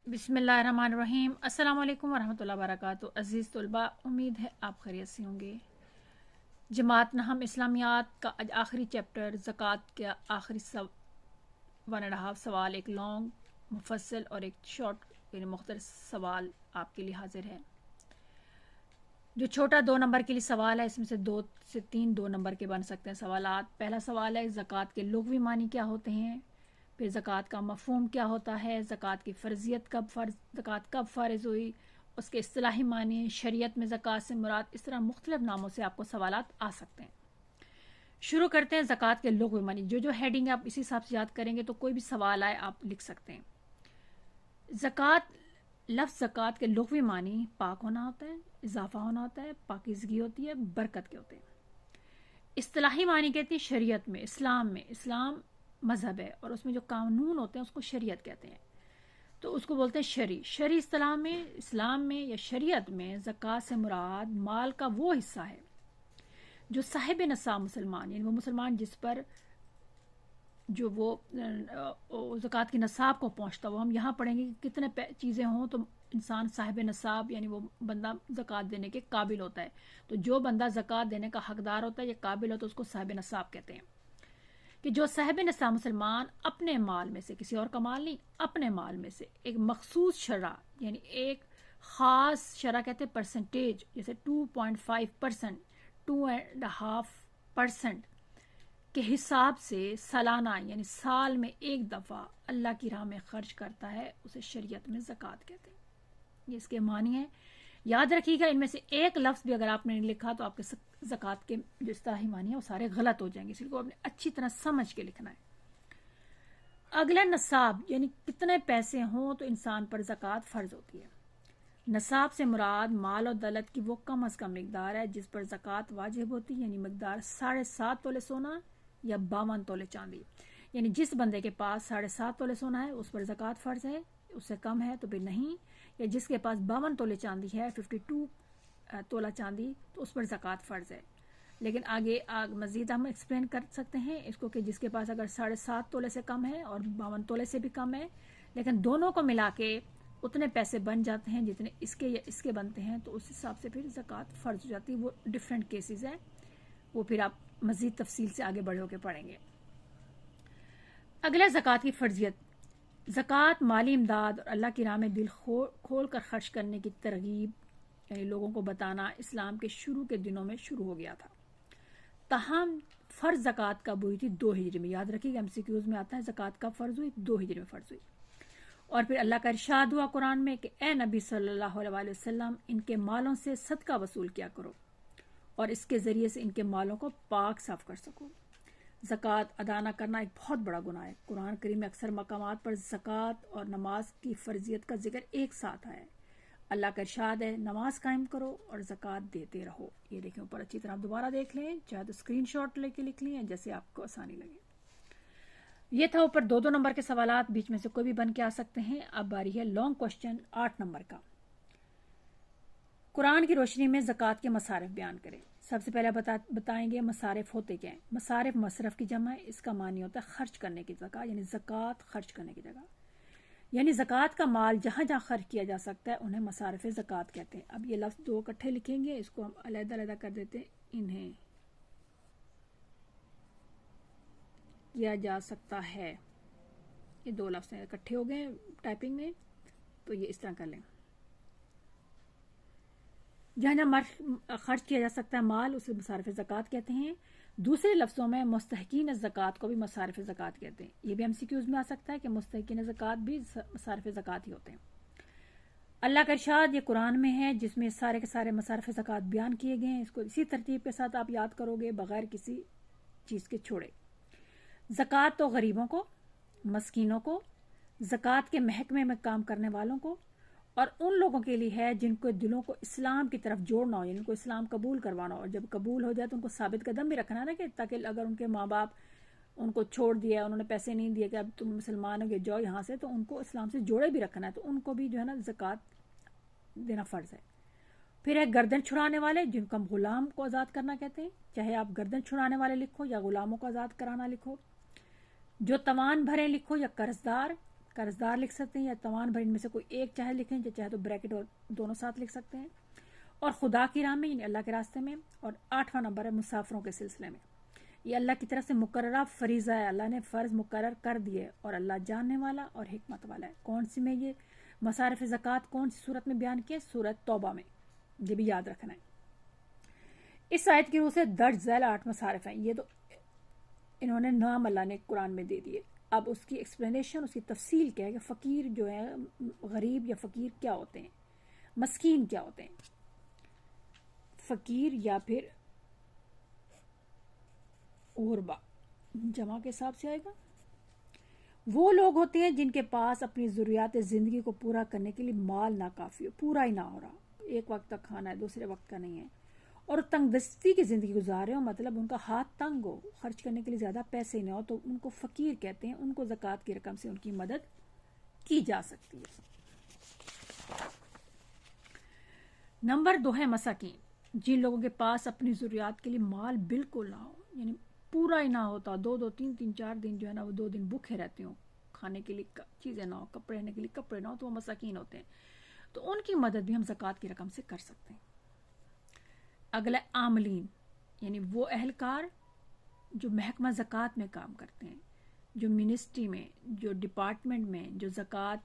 बिस्मिल्लाहिर्रहमानिर्रहीम। अस्सलाम वालेकुम वरहमतुल्लाहि वबरकातुहू। अज़ीज़ तलबा, उम्मीद है आप खैरियत से होंगे। जमात नहम इस्लामियात का आज आखिरी चैप्टर ज़कात का आखिरी 1.5 सवाल, एक लॉन्ग मुफस्सल और एक शॉर्ट यानी मुख्तसर सवाल आपके लिए हाजिर है। जो छोटा 2 नंबर के लिए सवाल है, इसमें से 2 से 3 2 नंबर के बन सकते हैं सवालात। पहला सवाल है ज़कात के लुग़वी मानी क्या होते हैं, फिर ज़कात का मफ़हूम क्या होता है, ज़कात की फ़र्ज़ियत ज़कात कब फ़ारिज़ हुई, उसके इस्तिलाही मानी, शरीयत में ज़कात से मुराद। इस तरह मुख्तलिफ नामों से आपको सवालात आ सकते हैं। शुरू करते हैं ज़कात के लुग़वी मानी। जो हेडिंग है आप इसी हिसाब से याद करेंगे तो कोई भी सवाल आए आप लिख सकते हैं। ज़कात, लफ्ज़ ज़कात के लुग़वी मानी पाक होना होता है, इजाफा होना होता है, पाकीज़गी होती है, बरकत के होते हैं। इस्तिलाही मानी कहती है शरीयत में, इस्लाम मज़हब है और उसमें जो कानून होते हैं उसको शरीयत कहते हैं, तो उसको बोलते हैं शरी इस्तिलाह में, इस्लाम में या शरीयत में ज़कात से मुराद माल का वो हिस्सा है जो साहिब नसाब मुसलमान, यानी वो मुसलमान जिस पर जो वो ज़कात की नसाब को पहुँचता, वो हम यहाँ पढ़ेंगे कि कितने चीज़ें हों तो इंसान साहिब नसाब यानी वो बंदा ज़कात देने के काबिल होता है। तो जो बंदा ज़कात देने का हकदार होता है या काबिल होता है उसको साहिब नसाब कहते हैं। कि जो साहिब नसाब मुसलमान अपने माल में से, किसी और का माल नहीं, अपने माल में से एक मखसूस शरा यानी एक ख़ास शरा कहते हैं परसेंटेज, जैसे 2.5%, 2.5% के हिसाब से सालाना यानी साल में एक दफ़ा अल्लाह की राह में खर्च करता है, उसे शरीयत में ज़कात कहते हैं। ये इसके मानी है। याद रखिएगा, इनमें से एक लफ्ज़ भी अगर आपने लिखा तो आपके ज़कात के जो इस्तिलाही मानी है वो सारे गलत हो जाएंगे, इसलिए आपने अच्छी तरह समझ के लिखना है। अगला नसाब यानी कितने पैसे हों तो इंसान पर ज़कात फ़र्ज होती है। नसाब से मुराद माल और दौलत की वो कम अज़ कम मकदार है जिस पर ज़कात वाजिब होती है, यानी मकदार 7.5 तोले सोना या 52 तोले चांदी। यानी जिस बंदे के पास 7.5 तोले सोना है उस पर ज़कात फ़र्ज है, उससे कम है तो फिर नहीं, या जिसके पास 52 तोले चांदी है, 52 तोला चांदी, तो उस पर ज़कात फ़र्ज है। लेकिन आगे मज़ीद हम एक्सप्लेन कर सकते हैं इसको कि जिसके पास अगर 7.5 तोले से कम है और 52 तोले से भी कम है, लेकिन दोनों को मिला के उतने पैसे बन जाते हैं जितने इसके या इसके बनते हैं, तो उस हिसाब से फिर ज़कात फ़र्ज हो जाती है। वो डिफरेंट केसेस है, वो फिर आप मज़ीद तफसील से आगे बढ़ होकर पढ़ेंगे। अगला ज़कात की फ़र्जियत। ज़कात माली इमदाद और अल्लाह की राह में दिल खोल कर खर्च करने की तरगीब यानी लोगों को बताना इस्लाम के शुरू के दिनों में शुरू हो गया था। ताहम फ़र्ज ज़कात कब हुई थी? 2 हिजरी में। याद रखिएगा, एमसीक्यूज़ में आता है ज़कात कब फ़र्ज हुई? 2 हिजरी में फ़र्ज हुई। और फिर अल्लाह का इरशाद हुआ कुरान में कि ए नबी सल्लल्लाहु अलैहि वसल्लम, इनके मालों से सदका वसूल किया करो और इसके ज़रिए से इनके मालों को पाक साफ कर सको। ज़कात अदा न करना एक बहुत बड़ा गुनाह है। कुरान करीम में अक्सर मकामात पर ज़कात और नमाज की फ़र्जियत का जिक्र एक साथ आया है। अल्लाह का इरशाद है, नमाज कायम करो और ज़कात देते रहो। ये देखें ऊपर, अच्छी तरह दोबारा देख लें, चाहे तो स्क्रीनशॉट लेके लिख लें जैसे आपको आसानी लगे। ये था ऊपर 2 नंबर के सवालात, बीच में से कोई भी बन के आ सकते हैं। अब बारी है लॉन्ग क्वेश्चन 8 नंबर का। कुरान की रोशनी में ज़कात के मसारिफ बयान करें। सबसे पहले बताएंगे मसारिफ होते क्या हैं। मसारिफ मसरफ की जमा है, इसका मानी होता है खर्च करने की जगह, यानी ज़कात खर्च करने की जगह, यानी ज़कात का माल जहाँ जहाँ खर्च किया जा सकता है उन्हें मसारिफ ज़कात कहते हैं। अब ये लफ्ज़ 2 इकट्ठे लिखेंगे, इसको हम अलग-अलग कर देते हैं। इन्हें किया जा सकता है, ये 2 लफ्ज़ इकट्ठे हो गए टाइपिंग में, तो ये इस तरह कर लें। जहाँ जहाँ खर्च किया जा सकता है माल, उसे मसारिफ ज़कात कहते हैं। दूसरे लफ्ज़ों में मुस्तहिकीन ज़कात को भी मसारिफ ज़कात कहते हैं। ये भी एमसीक्यूज़ में आ सकता है कि मुस्तहिकीन ज़कात भी मसारिफ ज़कात ही होते हैं। अल्लाह का इरशाद ये कुरान में है जिसमें सारे के सारे मसारिफ ज़कात बयान किए गए हैं। इसको इसी तरतीब के साथ आप याद करोगे बग़ैर किसी चीज़ के छोड़े। ज़कात तो गरीबों को, मस्कीनों को, ज़कात के महकमे में काम करने वालों को और उन लोगों के लिए है जिनको दिलों को इस्लाम की तरफ जोड़ना हो, यानी उनको इस्लाम कबूल करवाना हो। और जब कबूल हो जाए तो उनको साबित कदम भी रखना है ना, कि ताकि अगर उनके माँ बाप उनको छोड़ दिया, उन्होंने पैसे नहीं दिए कि अब तुम मुसलमान हो जाओ यहाँ से, तो उनको इस्लाम से जोड़े भी रखना है, तो उनको भी जो है ना ज़कात देना फ़र्ज है। फिर है गर्दन छुड़ाने वाले, जिनको हम गुलाम को आज़ाद करना कहते हैं। चाहे आप गर्दन छुड़ाने वाले लिखो या गुलामों को आज़ाद कराना लिखो। जो तवान भरे लिखो या कर्जदार, कर्जदार लिख सकते हैं या तवान भर, इनमें से कोई एक चाहे लिखें, चाहे तो ब्रैकेट और दोनों साथ लिख सकते हैं। और खुदा की राह में यानी अल्लाह के रास्ते में। और 8वां नंबर है मुसाफिरों के सिलसिले में। ये अल्लाह की तरफ से मुकर्ररा फरीज़ा है, अल्लाह ने फ़र्ज़ मुकर्रर कर दिए और अल्लाह जानने वाला और हिकमत वाला है। कौन सी में ये मसारिफ ज़कात कौन सी सूरत में बयान किया? सूरत तौबा में। ये भी याद रखना है। इस आयत की रूह से दर्ज झैल 8 मसारिफ हैं। ये तो इन्होंने नाम अल्लाह ने कुरान में दे दिए। अब उसकी एक्सप्लेनेशन, उसकी तफसील क्या है कि फ़कीर जो है, गरीब या फ़कीर क्या होते हैं, मस्कीन क्या होते हैं। फ़कीर या फिर गुरबा जमा के हिसाब से आएगा। वो लोग होते हैं जिनके पास अपनी ज़रूरियात ज़िंदगी को पूरा करने के लिए माल ना काफ़ी हो, पूरा ही ना हो रहा, एक वक्त का खाना है, दूसरे वक्त का नहीं है, और तंगदस्ती की ज़िंदगी गुजार रहे हो, मतलब उनका हाथ तंग हो, खर्च करने के लिए ज़्यादा पैसे ना हो, तो उनको फ़कीर कहते हैं। उनको ज़कात की रकम से उनकी मदद की जा सकती है। नंबर 2 है मसाकीन, जिन लोगों के पास अपनी ज़रूरियात के लिए माल बिल्कुल ना हो, यानी पूरा ही ना होता, 2-2 3-3 4 दिन जो है ना वो 2 दिन भूखे रहते हो, खाने के लिए चीज़ें ना हो, कपड़े रहने के लिए कपड़े ना हो, तो वो मसाकीन होते हैं। तो उनकी मदद भी हम ज़कात की रकम से कर सकते हैं। अगला आमलीन, यानी वो अहलकार जो महकमा ज़कात में काम करते हैं, जो मिनिस्ट्री में, जो डिपार्टमेंट में, जो ज़कात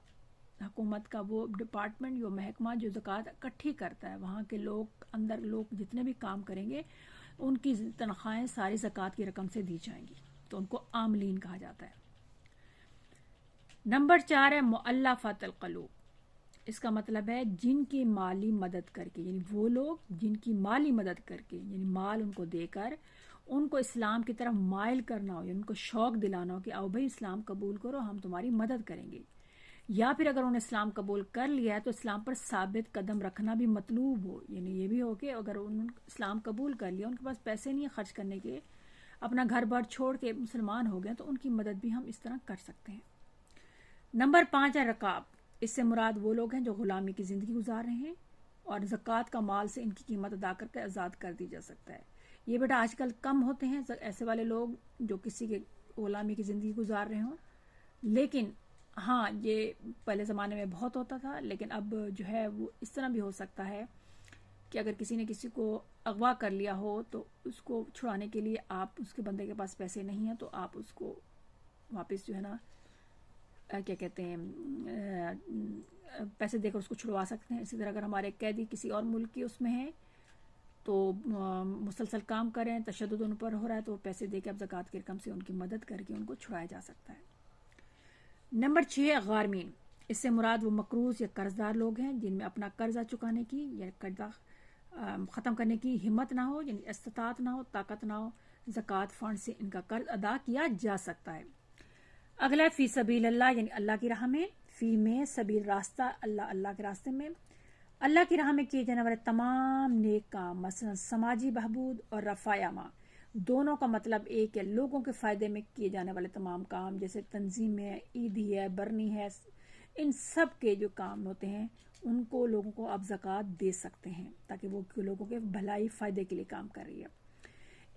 हुकूमत का वो डिपार्टमेंट, जो महकमा जो ज़कात इकट्ठी करता है, वहाँ के लोग, अंदर लोग जितने भी काम करेंगे उनकी तनख्वाहें सारी ज़कात की रकम से दी जाएंगी, तो उनको आमलीन कहा जाता है। नंबर 4 है मुअल्लफ़ातुल क़ुलूब। इसका मतलब है जिनकी माली मदद करके, यानी वो लोग जिनकी माली मदद करके, यानी माल उनको देकर उनको इस्लाम की तरफ माइल करना हो, यानी उनको शौक़ दिलाना हो कि आओ भाई इस्लाम कबूल करो, हम तुम्हारी मदद करेंगे। या फिर अगर उन्होंने इस्लाम कबूल कर लिया है तो इस्लाम पर साबित कदम रखना भी मतलूब हो, यानी ये भी हो कि अगर उन्होंने इस्लाम कबूल कर लिया, उनके पास पैसे नहीं है खर्च करने के, अपना घर बार छोड़ के मुसलमान हो गए, तो उनकी मदद भी हम इस तरह कर सकते हैं। नंबर 5 है रकाब। इससे मुराद वो लोग हैं जो गुलामी की ज़िंदगी गुजार रहे हैं और ज़कात का माल से इनकी कीमत अदा करके आज़ाद कर दी जा सकता है। ये बेटा आजकल कम होते हैं ऐसे वाले लोग जो किसी के गुलामी की ज़िंदगी गुजार रहे हों, लेकिन हाँ, ये पहले ज़माने में बहुत होता था, लेकिन अब जो है वो इस तरह भी हो सकता है कि अगर किसी ने किसी को अगवा कर लिया हो तो उसको छुड़ाने के लिए आप, उसके बंदे के पास पैसे नहीं हैं, तो आप उसको वापस जो है ना क्या कहते हैं, पैसे देकर उसको छुड़वा सकते हैं। इसी तरह अगर हमारे कैदी किसी और मुल्क की उसमें हैं तो मुसलसल काम कर रहे हैं, तशद्दुद उन पर हो रहा है, तो पैसे देकर अब ज़कात की रकम से उनकी मदद करके उनको छुड़ाया जा सकता है। नंबर 6 है गारमीन। इससे मुराद वो मकरूज़ या कर्जदार लोग हैं जिनमें अपना कर्जा चुकाने की या कर्जा ख़त्म करने की हिम्मत ना हो, यानी इस्तात ना हो, ताकत ना हो, ज़कात फ़ंड से इनका कर्ज अदा किया जा सकता है। अगला फ़ी सबीलिल्लाह, यानी अल्लाह की राह में, फ़ी में सबील रास्ता, अल्लाह के रास्ते में, अल्लाह की राह में किए जाने वाले तमाम नेक काम, मसलन समाजी बहबूद और रफ़ायामा, दोनों का मतलब एक है। लोगों के फ़ायदे में किए जाने वाले तमाम काम, जैसे तंजीम है, ईदी है, बरनी है, इन सब के जो काम होते हैं उनको लोगों को आप ज़कात दे सकते हैं, ताकि वो लोगों के भलाई फ़ायदे के लिए काम कर रही है।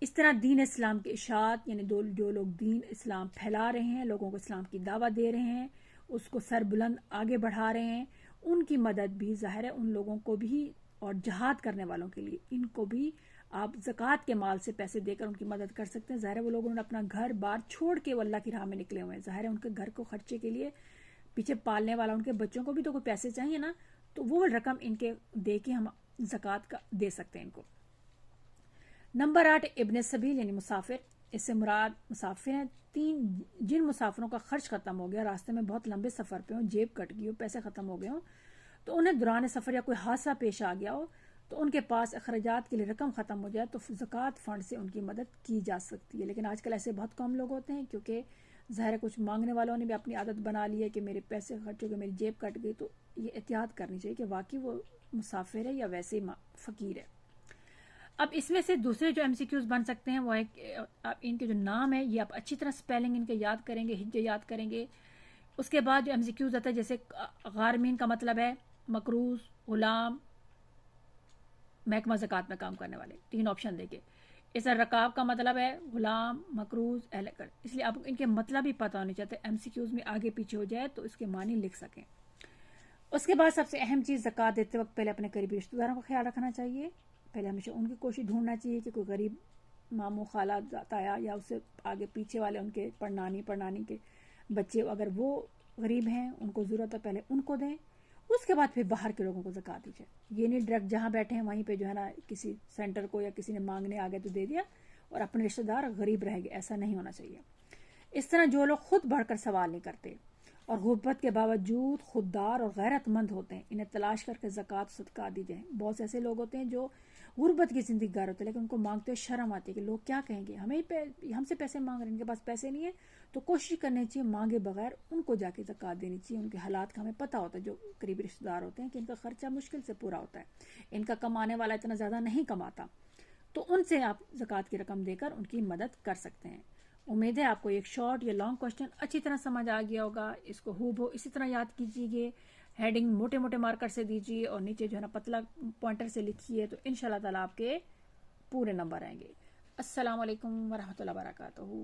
इस तरह दीन इस्लाम के इशाअत, यानी जो लोग दीन इस्लाम फैला रहे हैं, लोगों को इस्लाम की दावत दे रहे हैं, उसको सरबुलंद आगे बढ़ा रहे हैं, उनकी मदद भी ज़ाहिर है उन लोगों को भी, और जहाद करने वालों के लिए इनको भी आप ज़कात के माल से पैसे देकर उनकी मदद कर सकते हैं। ज़ाहिर है वो लोग उन्होंने अपना घर बार छोड़ के वो अल्लाह की राह में निकले हुए हैं, ज़ाहिर है उनके घर को खर्चे के लिए, पीछे पालने वाला, उनके बच्चों को भी तो कोई पैसे चाहिए ना, तो वो रकम इनके दे के हम ज़कात का दे सकते हैं इनको। नंबर 8 इब्न सबील, यानी मुसाफिर। इससे मुराद मुसाफिर हैं जिन मुसाफिरों का खर्च ख़त्म हो गया, रास्ते में बहुत लंबे सफ़र पे हो, जेब कट गई हो, पैसे ख़त्म हो गए हो, तो उन्हें दौरान सफ़र या कोई हादसा पेश आ गया हो, तो उनके पास अखराजात के लिए रकम ख़त्म हो जाए तो ज़कात फ़ंड से उनकी मदद की जा सकती है। लेकिन आजकल ऐसे बहुत कम लोग होते हैं, क्योंकि ज़ाहिर है कुछ मांगने वालों ने भी अपनी आदत बना ली है कि मेरे पैसे खर्च हो गए, मेरी जेब कट गई, तो ये एहतियात करनी चाहिए कि वाकई वो मुसाफिर है या वैसे ही फ़कीर है। अब इसमें से दूसरे जो MCQs बन सकते हैं वो है, इनके जो नाम है ये आप अच्छी तरह स्पेलिंग इनके याद करेंगे, हिज्जे याद करेंगे। उसके बाद जो MCQs आता है, जैसे गारमीन का मतलब है मकरूज़, गुलाम, महकमा ज़कात में काम करने वाले, 3 ऑप्शन देके। इस रकाब का मतलब है गुलाम, मकरूज, एहलकर, इसलिए आपको इनके मतलब भी पता होने चाहते। एमसीक्यूज में आगे पीछे हो जाए तो इसके मानी लिख सकें। उसके बाद सबसे अहम चीज़, ज़कात देते वक्त पहले अपने करीबी रिश्तेदारों का ख्याल रखना चाहिए। पहले हमेशा उनकी कोशिश ढूंढना चाहिए कि कोई गरीब मामू, खाला, ताया या उससे आगे पीछे वाले उनके पड़नानी के बच्चे अगर वो गरीब हैं, उनको ज़रूरत है, पहले उनको दें। उसके बाद फिर बाहर के लोगों को ज़कात दीजिए। ये नहीं डायरेक्ट जहाँ बैठे हैं वहीं पे जो है ना किसी सेंटर को या किसी ने मांगने आ गए तो दे दिया और अपने रिश्तेदार गरीब रह गए, ऐसा नहीं होना चाहिए। इस तरह जो लोग खुद बढ़कर सवाल नहीं करते और गुर्बत के बावजूद खुददार और गैरतमंद होते हैं, इन्हें तलाश करके ज़कात सदका दी जाए। बहुत से ऐसे लोग होते हैं जो गुर्बत की ज़िंदगी गार होते हैं, लेकिन उनको मांगते हुए शर्म आती है कि लोग क्या कहेंगे, हमसे पैसे मांग रहे हैं, इनके पास पैसे नहीं है। तो कोशिश करनी चाहिए मांगे बगैर उनको जाके ज़कात देनी चाहिए। उनके हालात का हमें पता होता है, जो करीबी रिश्तेदार होते हैं कि इनका खर्चा मुश्किल से पूरा होता है, इनका कमाने वाला इतना ज़्यादा नहीं कमाता, तो उनसे आप ज़कात की रकम देकर उनकी मदद कर सकते हैं। उम्मीद है आपको एक शॉर्ट या लॉन्ग क्वेश्चन अच्छी तरह समझ आ गया होगा। इसको हूबहू इसी तरह याद कीजिए, हेडिंग मोटे मोटे मार्कर से दीजिए और नीचे जो है ना पतला पॉइंटर से लिखिए, तो इंशाल्लाह ताला आपके पूरे नंबर आएंगे। अस्सलाम वालेकुम वरहमतुल्लाहि वबरकातुहू।